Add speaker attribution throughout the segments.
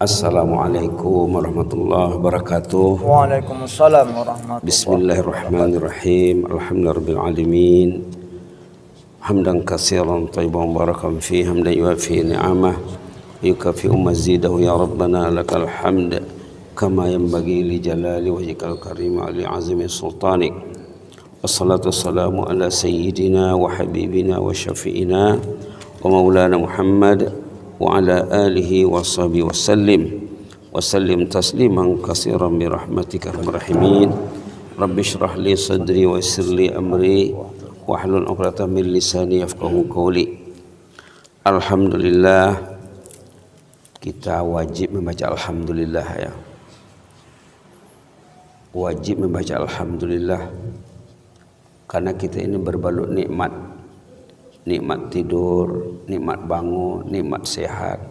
Speaker 1: Assalamualaikum warahmatullahi wabarakatuh.
Speaker 2: Waalaikumsalam warahmatullahi wabarakatuh.
Speaker 1: Bismillahirrahmanirrahim. Alhamdulillahirabbil alamin. Hamdan katsiran thayyiban mubarakan fihi hamdan yuwafi ni'amah yukafi'u mazidahu ya rabbana lakal hamd kama yanbaghi li jalali wajhikal karim li azimi sultanik. Wassalatu wassalamu ala sayyidina wa habibina wa syafi'ina wa maulana Muhammad wa ala alihi wa sahbihi wa sallim tasliman katsiran bi rahmatika arhamar rahimin. Rabbi shrah li sadri wa yassir li amri wahlul 'uqdatam min lisani yafqahu qawli. Alhamdulillah, kita wajib membaca alhamdulillah ya. Wajib membaca alhamdulillah karena kita ini berbalut nikmat. Nikmat tidur, nikmat bangun, nikmat sehat,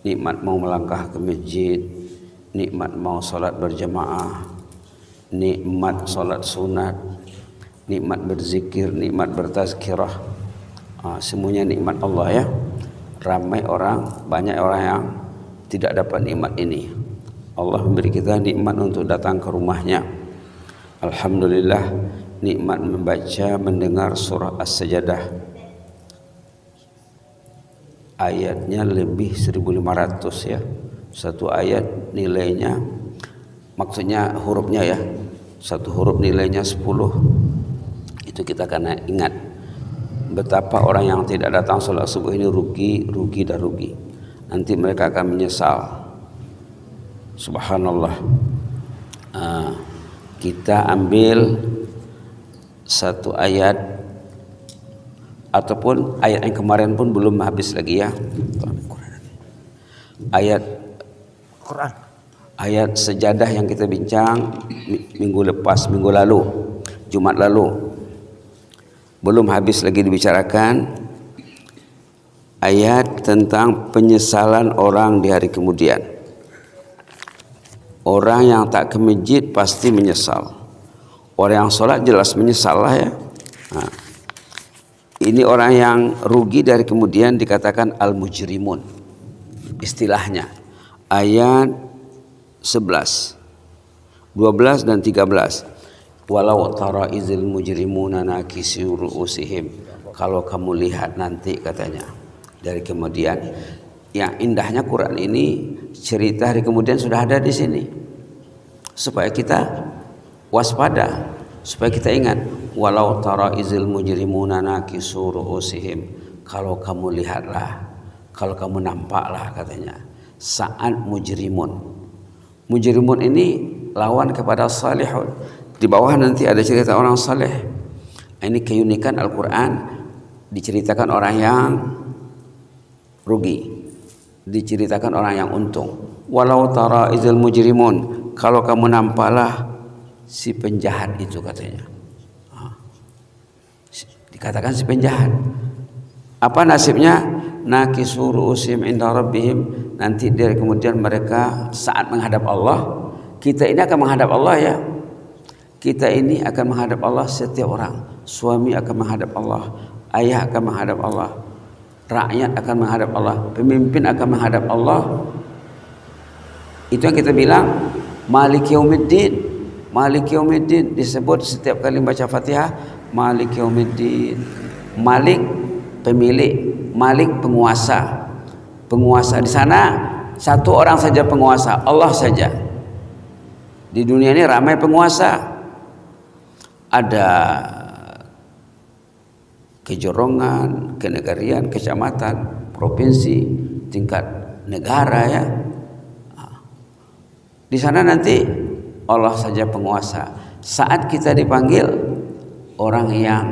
Speaker 1: nikmat mau melangkah ke masjid, nikmat mau sholat berjamaah, nikmat sholat sunat, nikmat berzikir, nikmat bertazkirah. Semuanya nikmat Allah ya. Ramai orang, banyak orang yang tidak dapat nikmat ini. Allah memberi kita nikmat untuk datang ke rumahnya. Alhamdulillah, nikmat membaca, mendengar surah As-Sajdah. Ayatnya lebih 1500 ya. Satu ayat nilainya, maksudnya hurufnya ya, satu huruf nilainya 10. Itu kita karena ingat betapa orang yang tidak datang sholat subuh ini rugi dan rugi. Nanti mereka akan menyesal. Subhanallah. Kita ambil satu ayat ataupun ayat yang kemarin pun belum habis lagi ya. Ayat
Speaker 2: Quran.
Speaker 1: Ayat sejadah yang kita bincang minggu lalu, Jumat lalu. Belum habis lagi dibicarakan ayat tentang penyesalan orang di hari kemudian. Orang yang tak ke masjid pasti menyesal. Orang yang sholat jelas menyesal lah ya. Ini orang yang rugi dari kemudian dikatakan al-mujrimun. Istilahnya ayat 11, 12 dan 13. Walau tara izil mujrimuna nakisi ru'usihim. Kalau kamu lihat nanti katanya dari kemudian. Yang indahnya Quran ini cerita hari kemudian sudah ada di sini. Supaya kita waspada, supaya kita ingat. Walau tara izil mujrimuna nakisu ru'usihim. Kalau kamu lihatlah, kalau kamu nampaklah katanya saat mujrimun. Mujrimun ini lawan kepada salihun. Di bawah nanti ada cerita orang saleh. Ini keunikan Al-Quran, diceritakan orang yang rugi, diceritakan orang yang untung. Walau tara izil mujrimun, kalau kamu nampaklah si penjahat itu katanya. Dikatakan si penjahat. Apa nasibnya? Nakisu ru'usim inda rabbihim. Nanti dari kemudian mereka saat menghadap Allah. Kita ini akan menghadap Allah ya. Kita ini akan menghadap Allah, setiap orang. Suami akan menghadap Allah, ayah akan menghadap Allah, rakyat akan menghadap Allah, pemimpin akan menghadap Allah. Itu yang kita bilang Malik Yaumiddin. Malik Yaumiddin disebut setiap kali baca Fatihah. Malik Yaumiddin. Malik pemilik, Malik penguasa. Penguasa di sana satu orang saja penguasa, Allah saja. Di dunia ini ramai penguasa. Ada kejorongan, kenegarian, kecamatan, provinsi, tingkat negara ya. Di sana nanti Allah saja penguasa. Saat kita dipanggil, orang yang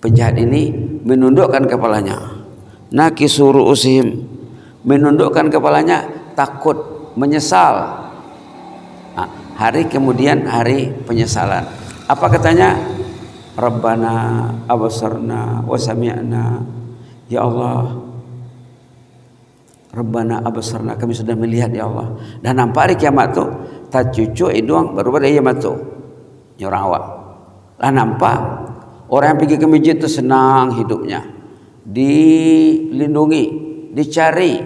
Speaker 1: penjahat ini menundukkan kepalanya. Nakisu ru'usihim, menundukkan kepalanya, takut, menyesal. Hari kemudian hari penyesalan. Apa katanya? Rabbana abasarna wa sami'na. Ya Allah, Rabbana abasarna, kami sudah melihat ya Allah. Dan nampak hari kiamat tu tak cucu idung baru pada kiamat tu. Orang awak. Lah nampak orang yang pergi ke masjid tu senang hidupnya. Dilindungi, dicari.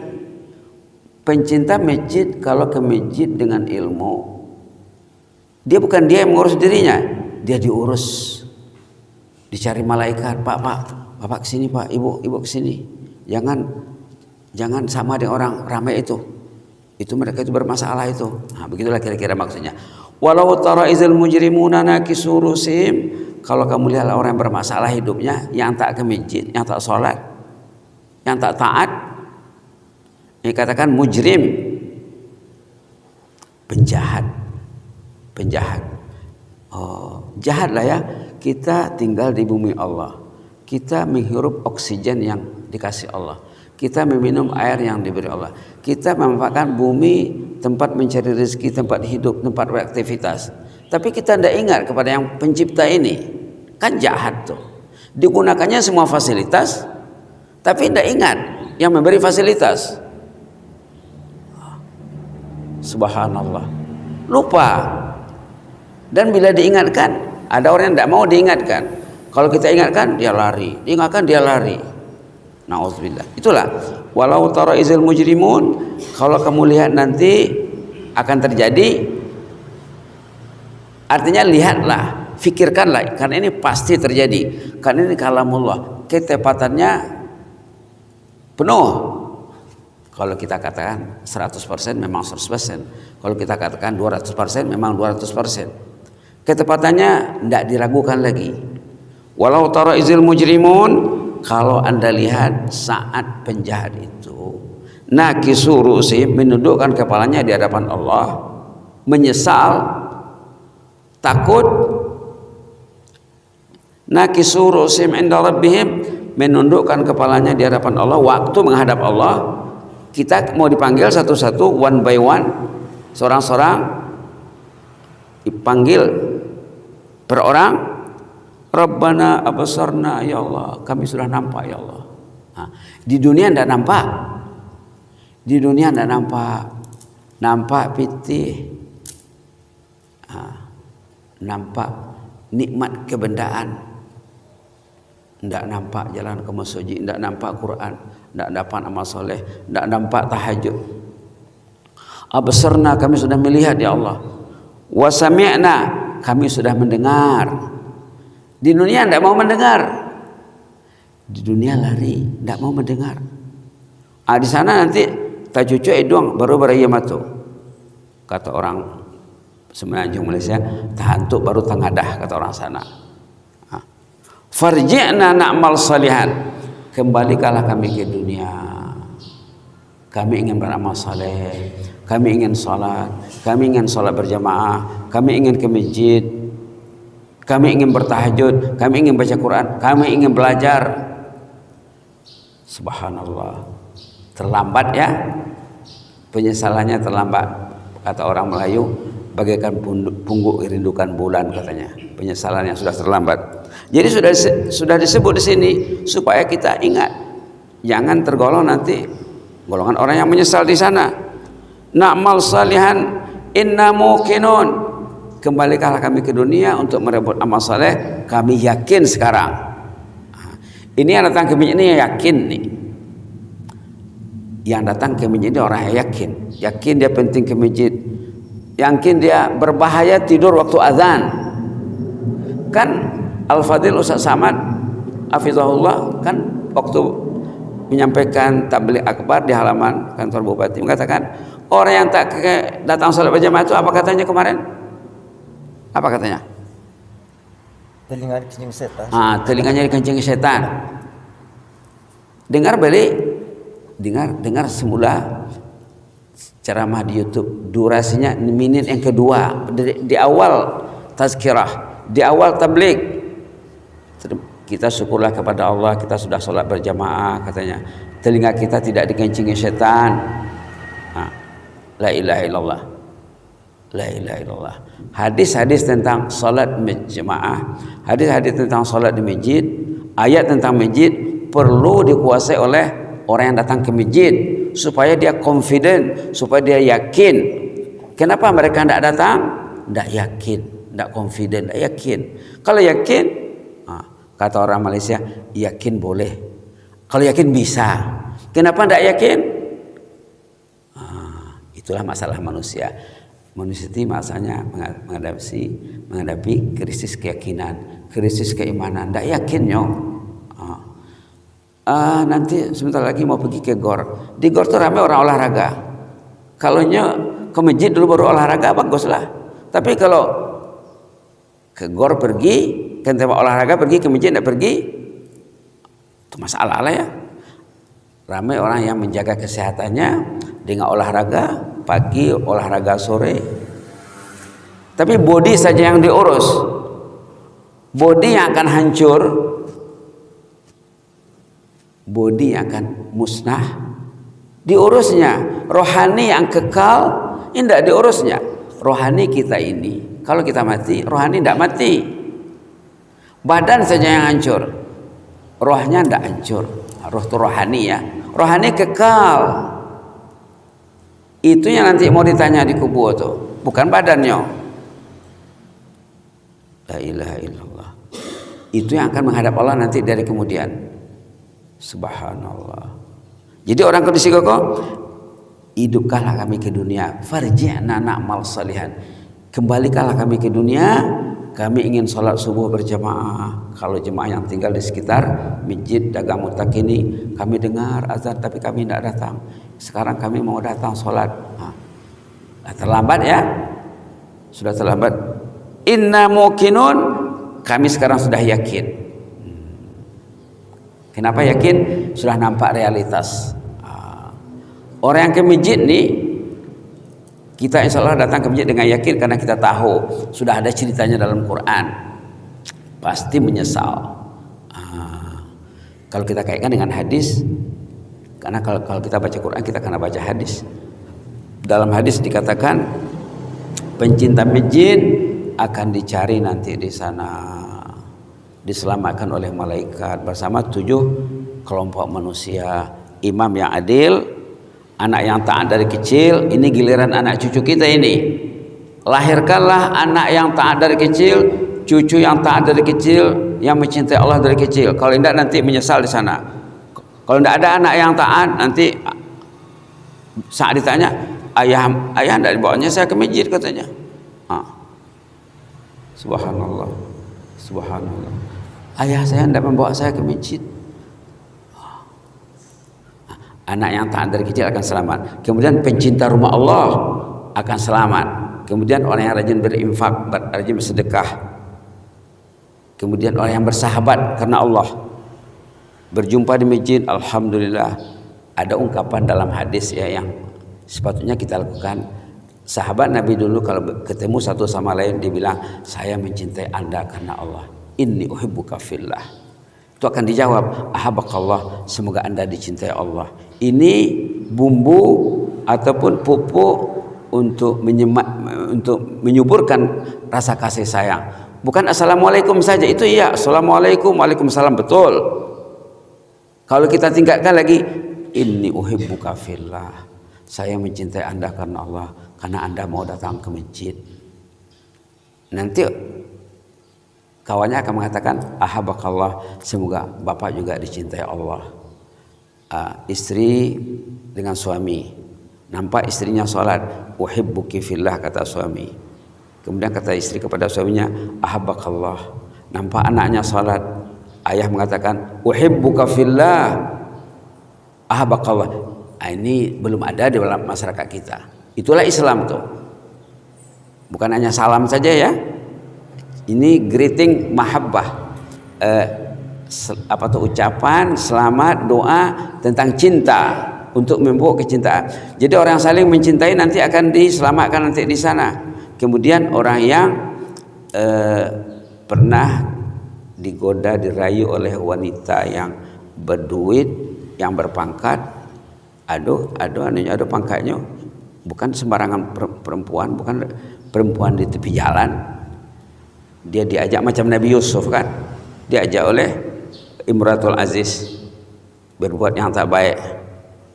Speaker 1: Pencinta masjid kalau ke masjid dengan ilmu, dia bukan dia yang mengurus dirinya, dia diurus, dicari malaikat. Pak, bapak kesini pak, ibu kesini. Jangan sama dengan orang ramai itu mereka itu bermasalah itu. Nah, begitulah kira-kira maksudnya. Walau tara izal mujrimuna nakisu rusim, kalau kamu lihat orang yang bermasalah hidupnya, yang tak ke masjid, yang tak sholat, yang tak taat, ini katakan mujrim, penjahat. Oh, jahat lah ya. Kita tinggal di bumi Allah, kita menghirup oksigen yang dikasih Allah, kita meminum air yang diberi Allah, kita memanfaatkan bumi tempat mencari rezeki, tempat hidup, tempat beraktivitas. Tapi kita tidak ingat kepada yang pencipta ini. Kan jahat tuh. Digunakannya semua fasilitas, tapi tidak ingat yang memberi fasilitas. Subhanallah. Lupa. Dan bila diingatkan, ada orang yang tidak mau diingatkan. Kalau kita ingatkan, dia lari. Diingatkan, dia lari. Na'udzubillah. Itulah. Walau tara izil mujrimun, kalau kamu lihat nanti akan terjadi, artinya lihatlah, fikirkanlah, karena ini pasti terjadi. Karena ini kalamullah, ketepatannya penuh. Kalau kita katakan 100% memang 100%. Kalau kita katakan 200% memang 200%. Ketepatannya tidak diragukan lagi. Walau tara izil mujrimun, kalau Anda lihat saat penjahat itu nakisu ru'usihim, menundukkan kepalanya di hadapan Allah, menyesal, takut. Nakisu ru'usihim inda rabbihim, menundukkan kepalanya di hadapan Allah waktu menghadap Allah. Kita mau dipanggil satu-satu, one by one, seorang-seorang dipanggil per orang. Rabbana abasarna, ya Allah, kami sudah nampak ya Allah. Nah, di dunia tidak nampak. Di dunia tidak nampak pitih. Nampak nikmat kebendaan. Tidak nampak jalan ke masjid, tidak nampak Quran, tidak dapat amal soleh, tidak nampak tahajud. Abasarna, kami sudah melihat ya Allah. Wa sami'na, kami sudah mendengar. Di dunia tidak mau mendengar, di dunia lari, tidak mau mendengar. Di sana nanti tak cucu edong baru beraya matu. Kata orang Semenanjung Malaysia, tahantuk baru tengadah, kata orang sana. Farji'na na'mal salihan, kembalikanlah kami ke dunia. Kami ingin beramal saleh, kami ingin salat, kami ingin salat berjamaah, kami ingin ke masjid, kami ingin bertahajud, kami ingin baca Quran, kami ingin belajar. Subhanallah. Terlambat ya. Penyesalannya terlambat. Kata orang Melayu, bagaikan pungguk rindukan bulan katanya. Penyesalannya sudah terlambat. Jadi sudah disebut di sini supaya kita ingat. Jangan tergolong nanti golongan orang yang menyesal di sana. Na'mal salihan inna muqinun, kembalikanlah kami ke dunia untuk merebut amal saleh. Kami yakin sekarang. Ini yang datang ke masjid ini yakin nih. Yang datang ke masjid ini orang yang yakin. Yakin dia penting ke masjid. Yakin dia berbahaya tidur waktu azan. Kan Al-Fadil Ustaz Samad hafizahullah kan waktu menyampaikan tabligh akbar di halaman kantor bupati mengatakan, orang yang tak datang salat berjamaah itu apa katanya kemarin? Apa katanya?
Speaker 2: Telinga dikencing setan.
Speaker 1: Telinganya dikencing setan. Dengar balik, dengar semula ceramah di YouTube, durasinya menit yang kedua di awal tazkirah, di awal tabligh. Kita syukurlah kepada Allah, kita sudah sholat berjamaah katanya. Telinga kita tidak dikencingi setan. La ilaha illallah. La ilaha illallah. Hadis-hadis tentang salat berjamaah, hadis-hadis tentang salat di masjid, ayat tentang masjid perlu dikuasai oleh orang yang datang ke masjid supaya dia confident, supaya dia yakin. Kenapa mereka tidak datang? Tidak yakin, tidak confident, tidak yakin. Kalau yakin, kata orang Malaysia, yakin boleh. Kalau yakin bisa. Kenapa tidak yakin? Itulah masalah manusia. Manusia itu masanya menghadapi krisis keyakinan, krisis keimanan. Tidak yakinnya. Nanti sebentar lagi mau pergi ke gor. Di gor tuh ramai orang olahraga. Kalau ke masjid dulu baru olahraga baguslah. Tapi kalau ke gor pergi, ke tempat olahraga pergi, ke masjid tidak pergi, itu masalah lah ya. Ramai orang yang menjaga kesehatannya dengan olahraga pagi, olahraga sore. Tapi body saja yang diurus. Body yang akan hancur, body yang akan musnah, diurusnya. Rohani yang kekal, tidak diurusnya. Rohani kita ini, kalau kita mati, rohani tidak mati. Badan saja yang hancur, rohnya tidak hancur. Roh itu rohani ya. Rohani kekal. Itu yang nanti mau ditanya di kubur tuh, bukan badannya. La ilaha illallah. Itu yang akan menghadap Allah nanti dari kemudian. Subhanallah. Jadi orang kondisi koko, hidupkanlah kami ke dunia, farji'na na'mal salihan. Kembalikanlah kami ke dunia, kami ingin sholat subuh berjamaah. Kalau jemaah yang tinggal di sekitar masjid Dagang Mutak ini, kami dengar azan tapi kami tidak datang. Sekarang kami mau datang sholat. Terlambat ya, sudah terlambat. Inna muqinun, kami sekarang sudah yakin. Kenapa yakin? Sudah nampak realitas. Orang yang ke masjid nih, kita insya Allah datang ke masjid dengan yakin karena kita tahu sudah ada ceritanya dalam Quran. Pasti menyesal. Kalau kita kaitkan dengan hadis, karena kalau kita baca Quran kita akan baca hadis. Dalam hadis dikatakan pencinta masjid akan dicari nanti di sana, diselamatkan oleh malaikat bersama 7 kelompok manusia. Imam yang adil, anak yang taat dari kecil. Ini giliran anak cucu kita ini. Lahirkanlah anak yang taat dari kecil, cucu yang taat dari kecil, yang mencintai Allah dari kecil. Kalau tidak nanti menyesal di sana. Kalau tidak ada anak yang taat, nanti saat ditanya, ayah tidak dibawanya saya ke masjid katanya. Subhanallah, subhanallah. Ayah saya tidak membawa saya ke masjid. Anak yang taat dari kecil akan selamat. Kemudian pencinta rumah Allah akan selamat. Kemudian orang yang rajin berinfak, rajin bersedekah. Kemudian orang yang bersahabat karena Allah. Berjumpa di masjid, alhamdulillah. Ada ungkapan dalam hadis ya yang sepatutnya kita lakukan. Sahabat Nabi dulu kalau ketemu satu sama lain dia bilang, saya mencintai Anda karena Allah. Inni uhibbuka fillah. Itu akan dijawab, ahabakallah, semoga Anda dicintai Allah. Ini bumbu ataupun pupuk untuk menyuburkan rasa kasih sayang. Bukan assalamualaikum saja, itu iya, assalamualaikum, waalaikumsalam, betul. Kalau kita tingkatkan lagi, inni uhibbuka fillah, saya mencintai Anda karena Allah, karena Anda mau datang ke masjid. Nanti kawannya akan mengatakan, ahabakallah, semoga bapak juga dicintai Allah. Istri dengan suami, nampak istrinya sholat, uhibbuki fillah, kata suami. Kemudian kata istri kepada suaminya, ahabakallah. Nampak anaknya sholat, ayah mengatakan, uhibbuka fillah, ahabakallah. Ini belum ada di dalam masyarakat kita. Itulah Islam tuh. Bukan hanya salam saja ya. Ini greeting mahabbah. Ucapan selamat, doa tentang cinta untuk membawa kecintaan. Jadi orang yang saling mencintai nanti akan diselamatkan nanti di sana. Kemudian orang yang pernah digoda, dirayu oleh wanita yang berduit, yang berpangkat, aduh pangkatnya, bukan sembarangan perempuan, bukan perempuan di tepi jalan. Dia diajak macam Nabi Yusuf kan, diajak oleh Imratul Aziz berbuat yang tak baik.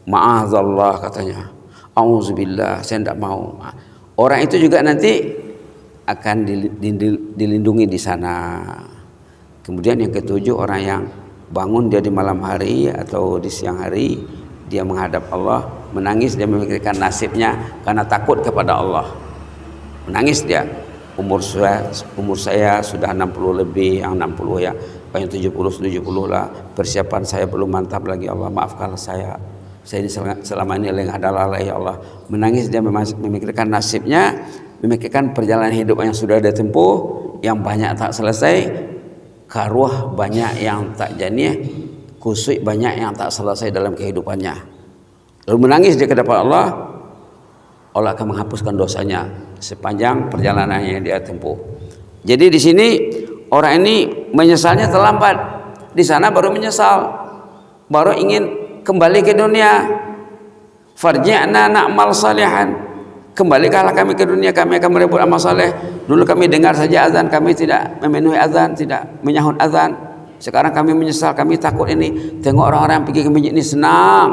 Speaker 1: Ma'azallah katanya, auzubillah, saya tidak mau. Orang itu juga nanti akan dilindungi di sana. Kemudian yang ketujuh, orang yang bangun dia di malam hari atau di siang hari, dia menghadap Allah, menangis dia memikirkan nasibnya karena takut kepada Allah. Menangis dia. Umur saya sudah 60 lebih, yang 60 ya, yang 70 lah. Persiapan saya belum mantap lagi, Allah maafkanlah saya. Saya ini selama ini lengah lalai ya Allah. Menangis dia memikirkan nasibnya, memikirkan perjalanan hidup yang sudah dia tempuh, yang banyak tak selesai, karuah banyak yang tak janiah, kusuk banyak yang tak selesai dalam kehidupannya. Lalu menangis dia ke depan Allah, Allah akan menghapuskan dosanya sepanjang perjalanan yang dia tempuh. Jadi di sini orang ini menyesalnya terlambat. Di sana baru menyesal, baru ingin kembali ke dunia. Farji'na na'mal salihan. Kembalikanlah kami ke dunia, kami akan merebut amal saleh. Dulu kami dengar saja azan, kami tidak memenuhi azan, tidak menyahut azan. Sekarang kami menyesal, kami takut ini. Tengok orang-orang yang pergi ke masjid ini senang.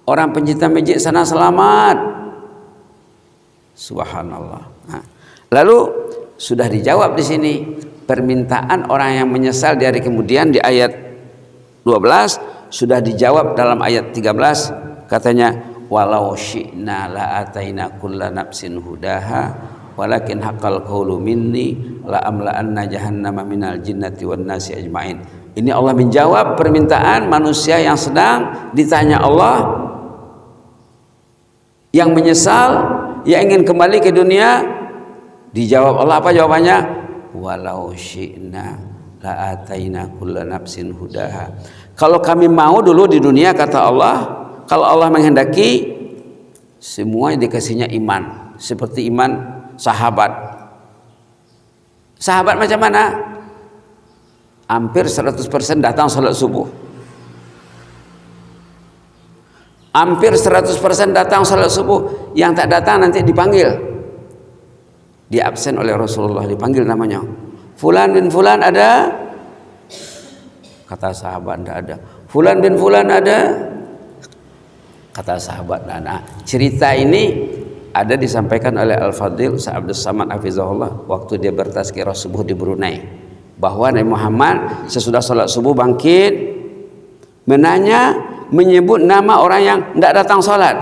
Speaker 1: Orang pencinta masjid sana selamat. Subhanallah. Nah, lalu sudah dijawab di sini permintaan orang yang menyesal di hari kemudian di ayat 12 sudah dijawab dalam ayat 13, katanya walau syi'na la ataina kulla nafsin hudaha walakin haqqal qawlu minni la amla'anna jahannama minal jinnati wan nasi ajmain. Ini Allah menjawab permintaan manusia yang sedang ditanya Allah, yang menyesal, yang ingin kembali ke dunia. Dijawab Allah, apa jawabannya? Walau syi'na la ataina kulla nafsin hudaha. Kalau kami mau dulu di dunia, kata Allah, kalau Allah menghendaki, semua dikasihnya iman, seperti iman sahabat. Sahabat macam mana? Hampir 100% datang salat subuh. Hampir 100% datang salat subuh. Yang tak datang nanti dipanggil, dia absen oleh Rasulullah, dipanggil namanya. Fulan bin Fulan ada? Kata sahabat tidak ada. Fulan bin Fulan ada? Kata sahabat tidak ada. Cerita ini ada disampaikan oleh Al-Fadhil Abdul Samad Hafizahullah waktu dia bertazkirah subuh di Brunei, bahwa Nabi Muhammad sesudah salat subuh bangkit, menanya, menyebut nama orang yang tidak datang salat.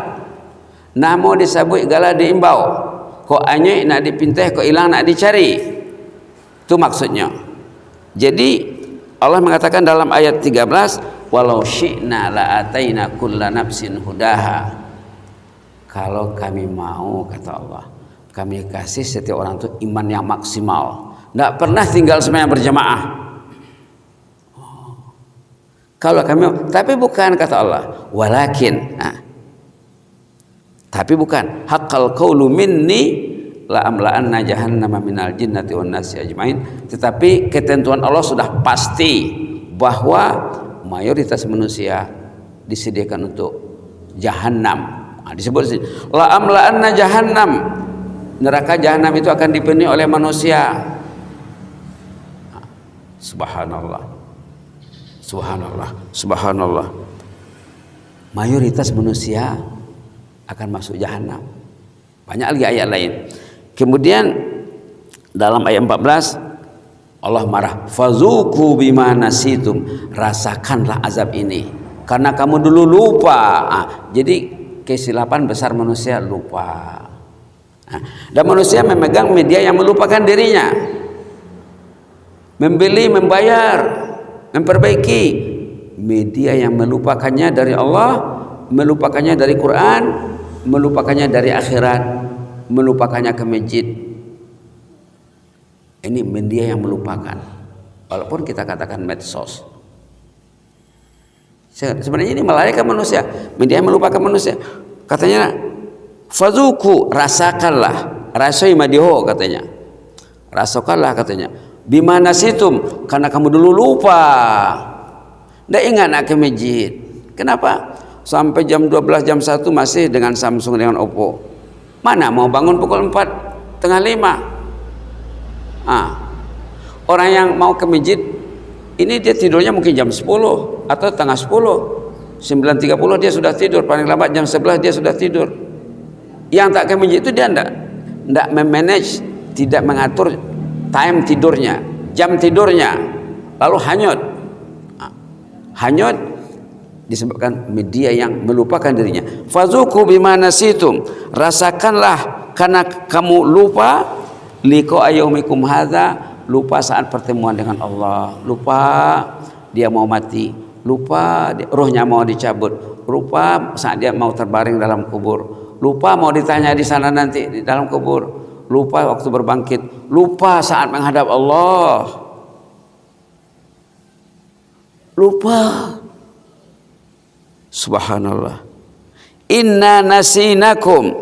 Speaker 1: Nama disebut gala diimbau. Kok anyek nak dipinteh, kok hilang nak dicari. Itu maksudnya. Jadi Allah mengatakan dalam ayat 13, walau syi'na la ataina kulla nafsin hudaha. Kalau kami mau, kata Allah, kami kasih setiap orang itu iman yang maksimal. Tidak pernah tinggal semuanya berjamaah. Kalau kami, tapi bukan, kata Allah, walakin, tapi bukan, haqqal qawlu minni la amla'anna jahannama minal jinnati wan nasi ajmain. Tetapi ketentuan Allah sudah pasti bahwa mayoritas manusia disediakan untuk jahanam. Disebut di sini, la amla'anna jahannam, neraka jahanam itu akan dipenuhi oleh manusia. Subhanallah, subhanallah, subhanallah. Mayoritas manusia akan masuk jahanam. Banyak lagi ayat lain. Kemudian dalam ayat 14 Allah marah, fazuku bima nasitum, rasakanlah azab ini karena kamu dulu lupa. Jadi kesilapan besar manusia lupa. Dan manusia memegang media yang melupakan dirinya. Membeli, membayar, memperbaiki media yang melupakannya dari Allah, melupakannya dari Quran, melupakannya dari akhirat, melupakannya ke masjid. Ini media yang melupakan. Walaupun kita katakan medsos, sebenarnya ini melalaikan manusia. Media yang melupakan manusia. Katanya fazuku, rasakanlah, rasoi madiho katanya. Rasakanlah katanya. Bima nasitum, karena kamu dulu lupa. Tidak ingat nak ke masjid. Kenapa? Sampai jam 12, jam 1 masih dengan Samsung, dengan Oppo. Mana mau bangun pukul 4, tengah 5. Orang yang mau ke masjid ini dia tidurnya mungkin jam 10 atau tengah 10, 9.30 dia sudah tidur, paling lambat jam 11 dia sudah tidur. Yang tak ke masjid itu dia tidak memanage, tidak mengatur time tidurnya, jam tidurnya, lalu hanyut disebabkan media yang melupakan dirinya. Fazuku bima nasitum, rasakanlah karena kamu lupa liqa yaumikum hadza, lupa saat pertemuan dengan Allah, lupa dia mau mati, lupa rohnya mau dicabut, lupa saat dia mau terbaring dalam kubur, lupa mau ditanya di sana nanti di dalam kubur, lupa waktu berbangkit, lupa saat menghadap Allah, lupa. Subhanallah. Inna nasinakum,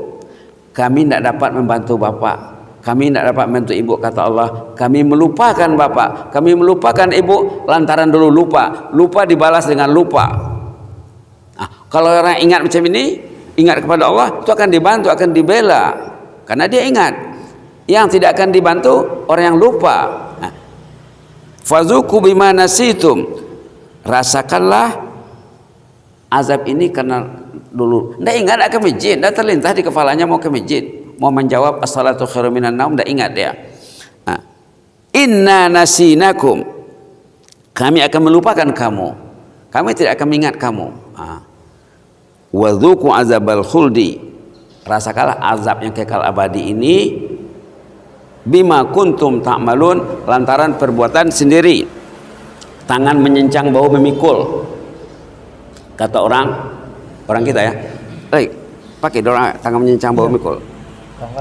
Speaker 1: kami tidak dapat membantu bapak, kami tidak dapat membantu ibu, kata Allah. Kami melupakan bapak, kami melupakan ibu lantaran dulu lupa dibalas dengan lupa. Nah, kalau orang ingat macam ini, ingat kepada Allah, itu akan dibantu, akan dibela, karena dia ingat. Yang tidak akan dibantu orang yang lupa. Nah, fazuku bima nasitum, rasakanlah azab ini karena dulu ndak ingat nak ke masjid, ndak terlintas di kepalanya mau ke masjid, mau menjawab as-salatu khairum minan naum, ndak ingat dia. Nah, inna nasinakum, kami akan melupakan kamu, kami tidak akan mengingat kamu. Wa dzuqu azabal khuldi, rasakanlah azab yang kekal abadi ini, bima kuntum ta'malun, lantaran perbuatan sendiri. Tangan menyincang, bau memikul, kata orang kita ya, pakai doa, tangan menyincang bau memikul,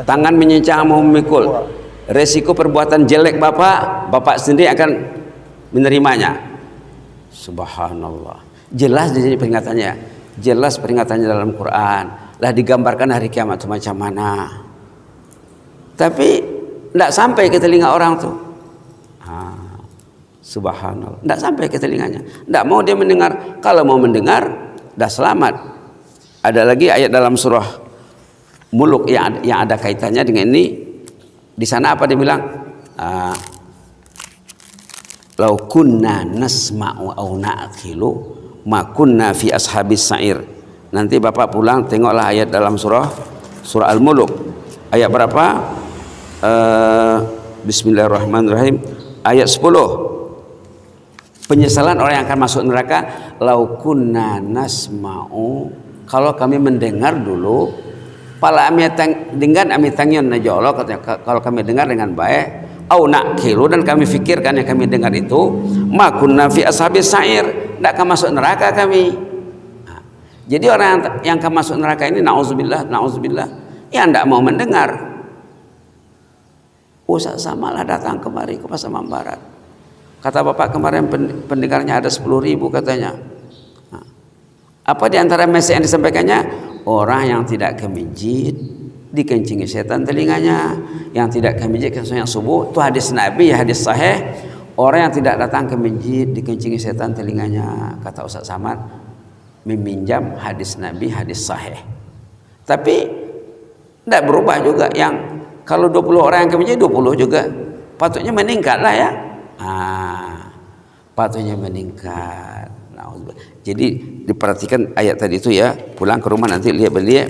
Speaker 1: tangan menyincang bau memikul, resiko perbuatan jelek bapak sendiri akan menerimanya. Subhanallah, jelas di sini peringatannya, jelas peringatannya dalam Quran, lah digambarkan hari kiamat itu macam mana, tapi tidak sampai ke telinga orang tuh. Subhanallah, tidak sampai ke telinganya, tidak mau dia mendengar. Kalau mau mendengar, dah selamat. Ada lagi ayat dalam surah Muluk yang ada kaitannya dengan ini. Di sana apa dia bilang? Lau kunna nasma'u au na'qilu ma kunna fi ashabis sa'ir. Nanti bapak pulang tengoklah ayat dalam surah Al-Muluk. Ayat berapa? Bismillahirrahmanirrahim. Ayat 10. Penyesalan orang yang akan masuk neraka. Lau kunna nasma'u, kalau kami mendengar dulu, pala dengan ami tangyon naja Allah, katanya, kalau kami dengar dengan baik, au naqilu, dan kami fikirkan yang kami dengar itu, ma kunna fi ashabis sa'ir, tidak akan masuk neraka kami. Jadi orang yang akan masuk neraka ini, na'udzubillah, yang tidak mau mendengar. Ustaz Samalah datang kemari ke Pasaman Barat. Kata bapak kemarin pendengarnya ada 10.000 katanya. Apa di antara mesej yang disampaikannya? Orang yang tidak ke masjid dikencingi setan telinganya. Yang tidak ke masjid yang subuh, itu hadis Nabi, hadis sahih. Orang yang tidak datang ke masjid dikencingi setan telinganya. Kata Ustaz Samad, meminjam hadis Nabi, hadis sahih. Tapi tidak berubah juga. Yang kalau 20 orang yang ke masjid, 20 juga. Patutnya meningkat lah ya. Patutnya meningkat. Jadi diperhatikan ayat tadi itu ya. Pulang ke rumah nanti lihat beliau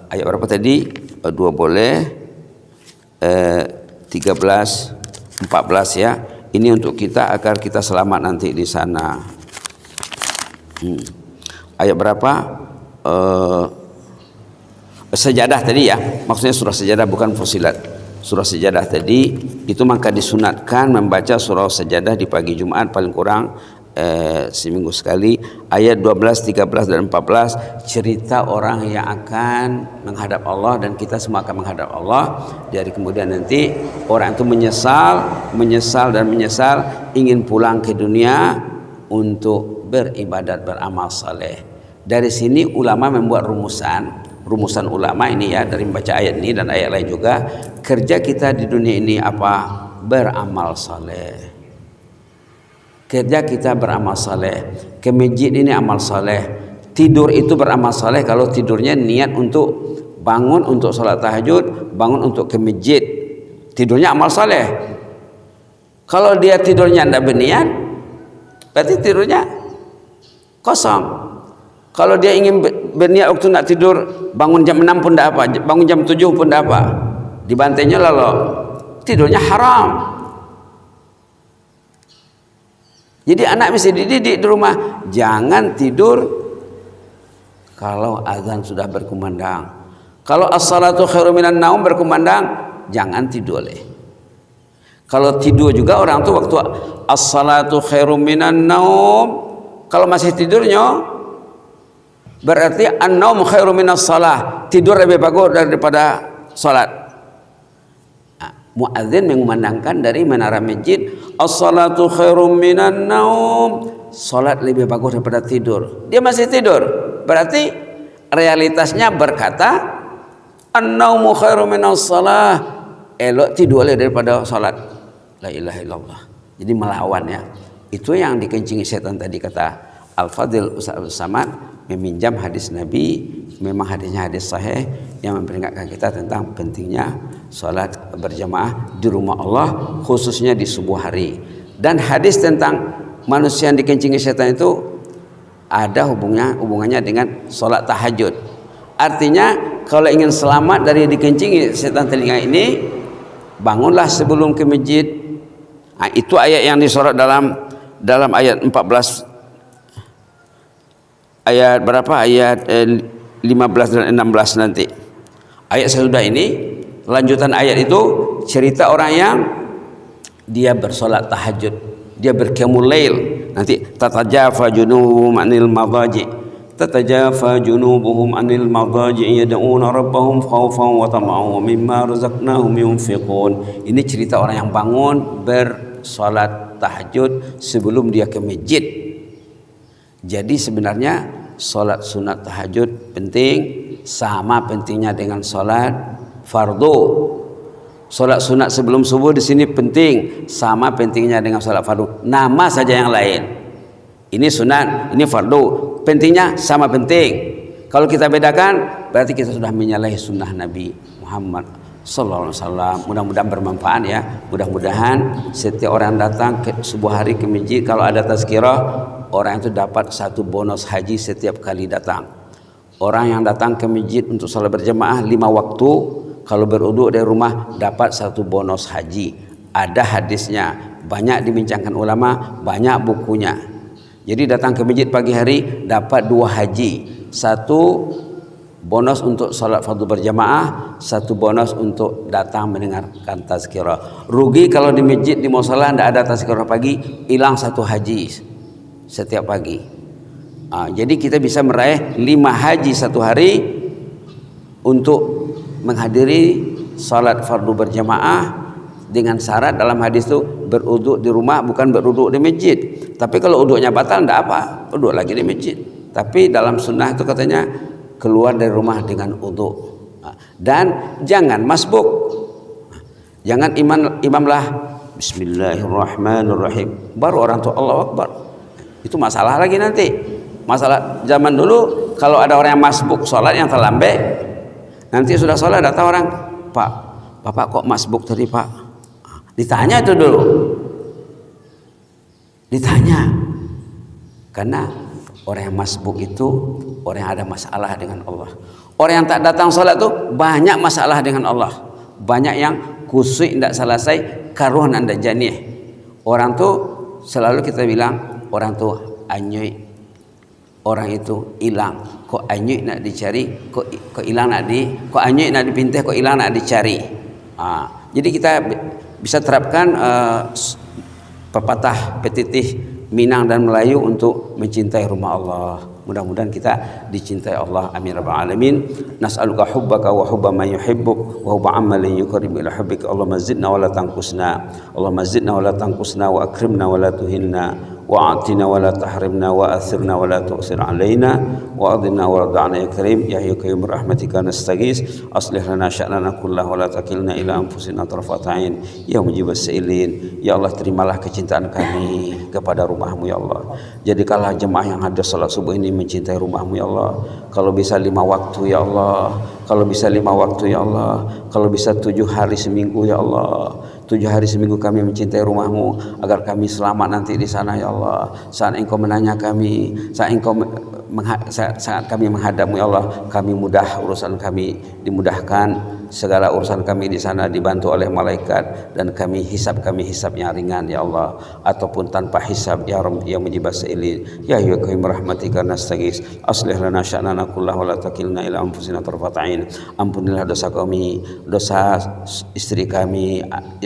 Speaker 1: ayat berapa tadi? 2 boleh 13 14 ya. Ini untuk kita agar kita selamat nanti di sana. Ayat berapa? Sejadah tadi ya. Maksudnya surah Sejadah, bukan Fusilat. Surah Sejadah tadi itu maka disunatkan membaca surah Sejadah di pagi Jumat paling kurang seminggu sekali. Ayat 12, 13 dan 14 cerita orang yang akan menghadap Allah, dan kita semua akan menghadap Allah. Dari kemudian nanti orang itu menyesal ingin pulang ke dunia untuk beribadat, beramal saleh. Dari sini ulama membuat rumusan ulama ini ya, dari membaca ayat ini dan ayat lain juga. Kerja kita di dunia ini apa? Beramal saleh. Kerja kita beramal saleh. Ke masjid ini amal saleh. Tidur itu beramal saleh kalau tidurnya niat untuk bangun untuk salat tahajud, bangun untuk ke masjid. Tidurnya amal saleh. Kalau dia tidurnya tidak berniat, berarti tidurnya kosong. Kalau dia ingin berniat waktu nak tidur, bangun jam 6 pun tidak apa, bangun jam 7 pun tidak apa, dibantainya lalu tidurnya haram. Jadi anak mesti dididik di rumah, jangan tidur kalau azan sudah berkumandang. Kalau as-salatu khairum minan naum berkumandang, jangan tidur. Kalau tidur juga orang tuh waktu as-salatu khairum minan naum, kalau masih tidurnya berarti an-naum khairum minas salah, tidur lebih bagus daripada salat. Muadzin mengumandangkan dari menara masjid, as-salatu khairum minan naum, salat lebih bagus daripada tidur. Dia masih tidur, berarti realitasnya berkata an-naumu khairum minas salah, elok tidur daripada salat. La ilaha illallah. Jadi melawan ya. Itu yang dikencingi setan tadi, kata Al-Fadil Ustaz Abdul Samad, meminjam hadis Nabi, memang hadisnya hadis sahih yang memperingatkan kita tentang pentingnya salat berjamaah di rumah Allah, khususnya di subuh hari. Dan hadis tentang manusia yang dikencingi setan itu ada hubungannya dengan salat tahajud. Artinya kalau ingin selamat dari dikencingi setan telinga ini, bangunlah sebelum ke masjid. Nah, itu ayat yang disorot dalam ayat 14, ayat berapa, ayat 15 dan 16 nanti. Ayat sesudah ini, lanjutan ayat itu cerita orang yang dia bersolat tahajud, dia berqiyamul lail. Nanti tatajafa junubuhum anil madaji, tatajafa junubuhum anil madaji yad'una rabbahum khaufan wa tama'an wa mimma razaqnahum yunfiqun. Ini cerita orang yang bangun bersolat tahajud sebelum dia ke masjid. Jadi sebenarnya solat sunat tahajud penting, sama pentingnya dengan solat fardu. Solat sunat sebelum subuh di sini penting, sama pentingnya dengan solat fardu. Nama saja yang lain. Ini sunat, ini fardu. Pentingnya sama penting. Kalau kita bedakan, berarti kita sudah menyalahi sunnah Nabi Muhammad sallallahu alaihi wasallam. Mudah-mudahan bermanfaat ya. Mudah-mudahan setiap orang datang ke subuh hari ke masjid, kalau ada tazkirah, orang itu dapat satu bonus haji setiap kali datang. Orang yang datang ke masjid untuk salat berjamaah 5 waktu, kalau berwudu dari rumah dapat satu bonus haji. Ada hadisnya, banyak dibincangkan ulama, banyak bukunya. Jadi datang ke masjid pagi hari dapat 2 haji. Satu bonus untuk salat fardu berjamaah, satu bonus untuk datang mendengarkan tazkirah. Rugi kalau di masjid di mushola tidak ada tazkirah pagi, hilang 1 haji setiap pagi. Jadi kita bisa meraih 5 haji 1 hari untuk menghadiri salat fardu berjamaah, dengan syarat dalam hadis itu beruduk di rumah, bukan beruduk di masjid. Tapi kalau uduknya batal tidak apa, uduk lagi di masjid. Tapi dalam sunnah itu katanya keluar dari rumah dengan uduk. Dan jangan masbuk, jangan imamlah bismillahirrahmanirrahim baru orang tua Allahu Akbar. Itu masalah lagi nanti. Masalah zaman dulu, kalau ada orang yang masbuk sholat yang terlambat, nanti sudah sholat datang orang, Pak, Bapak kok masbuk tadi Pak? Ditanya itu dulu, ditanya. Karena orang yang masbuk itu orang yang ada masalah dengan Allah. Orang yang tak datang sholat itu banyak masalah dengan Allah. Banyak yang kusuk tidak selesai, karuhan anda janih. Orang tuh selalu kita bilang, orang tuh anyui, orang itu hilang. Kok anyui nak dicari, kok hilang kok anyui nak dipintih, kok hilang nak dicari. Jadi kita bisa terapkan pepatah petitih Minang dan Melayu untuk mencintai rumah Allah. Mudah-mudahan kita dicintai Allah. Amin rabbal alamin. Nas'aluka hubbaka wa hubba man yuhibbuk wa hubba amalin yuqarribu ila hubbika. Allahumma zidna wa la tanqusna. Allahumma zidna wa la tanqusna wa akrimna wa la tuhinna. وأعطنا ولا تحرمنا وأثرنا ولا تؤثر علينا وأرضنا وارضعنا يا كريم يا حي قيوم برحمتك نستغيث أصلح لنا شأننا كله ولا تكلنا إلى أنفسنا طرفة عين يا مجيب السائلين. Ya Allah, terimalah kecintaan kami kepada rumah-Mu ya Allah. Jadikanlah jemaah yang hadir salat subuh ini mencintai rumah-Mu ya Allah. Kalau bisa 5 waktu ya Allah, kalau bisa 5 waktu ya Allah, kalau bisa 7 hari seminggu ya Allah. 7 hari seminggu kami mencintai rumah-Mu agar kami selamat nanti di sana ya Allah. Saat Engkau menanya kami, saat kami menghadap-Mu ya Allah, kami mudah, urusan kami dimudahkan. segala urusan kami di sana dibantu oleh malaikat, dan kami hisabnya ringan ya Allah, ataupun tanpa hisab ya Rabb ya mujibas sa'ilin ya yuqim rahmatika nastaghis aslih lana sya'nana kullahu wa la takilna ila anfusina tarfata ain. Ampunilah dosa kami, dosa istri kami,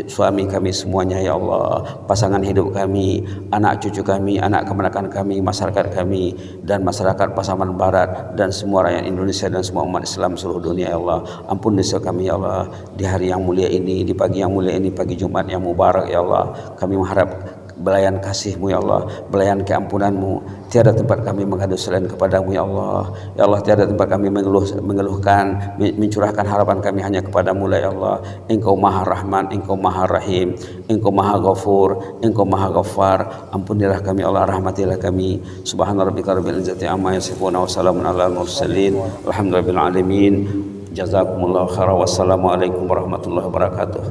Speaker 1: suami kami semuanya ya Allah, pasangan hidup kami, anak cucu kami, anak kemenakan kami, masyarakat kami dan masyarakat Pasaman Barat dan semua rakyat Indonesia dan semua umat Islam seluruh dunia ya Allah. Ampun dosa kami ya Allah di hari yang mulia ini, di pagi yang mulia ini, pagi Jumat yang mubarak ya Allah. Kami mengharap belayan kasih-Mu ya Allah, belayan keampunan-Mu. Tiada tempat kami mengadu selain kepadamu ya Allah. Ya Allah, tiada tempat kami mengeluhkan, mencurahkan harapan kami hanya kepadamu ya Allah. Engkau Maha Rahman, Engkau Maha Rahim, Engkau Maha Ghafur, Engkau Maha Ghaffar. Ampunilah kami Allah, rahmatilah kami. Subhana rabbika rabbil izzati amma yasifun wa salamun alal mursalin walhamdulillahi rabbil alamin. Jazakumullahu khairan. Wassalamualaikum warahmatullahi wabarakatuh.